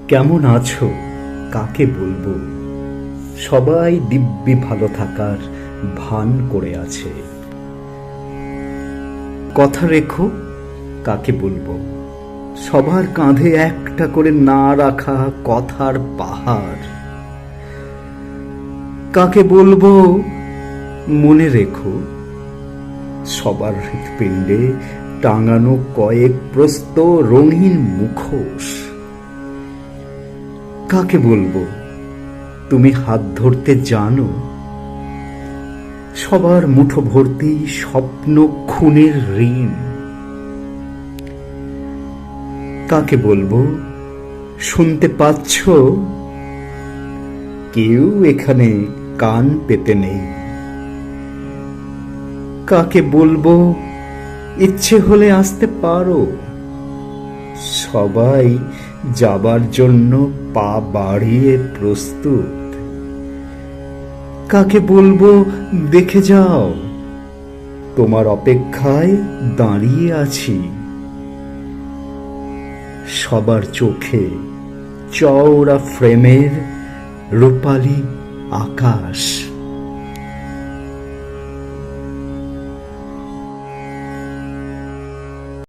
কেমন আছো কাকে বলবো? সবাই দিব্যি ভালো থাকার ভান করে আছে। কথা রেখো কাকে বলবো? সবার কাঁধে একটা করে না রাখা কথার পাহাড়। কাকে বলবো মনে রেখো? সবার হৃৎপিণ্ডে টাঙানো কয়েক প্রস্ত রঙিন মুখোশ। কাকে বলবো তুমি হাত ধরতে জানো? সবার মুঠো ভর্তি স্বপ্ন খুনের ঋণ। কাকে বলবো শুনতে পাচ্ছ? কেউ এখানে কান পেতে নেই। কাকে বলবো ইচ্ছে হলে আসতে পারো? সবাই যাবার জন্য পা বাড়িয়ে প্রস্তুত। কাকে বলবো দেখে যাও, তোমার অপেক্ষায় দাঁড়িয়ে আছি। সবার চোখে চওড়া ফ্রেমের রূপালী আকাশ।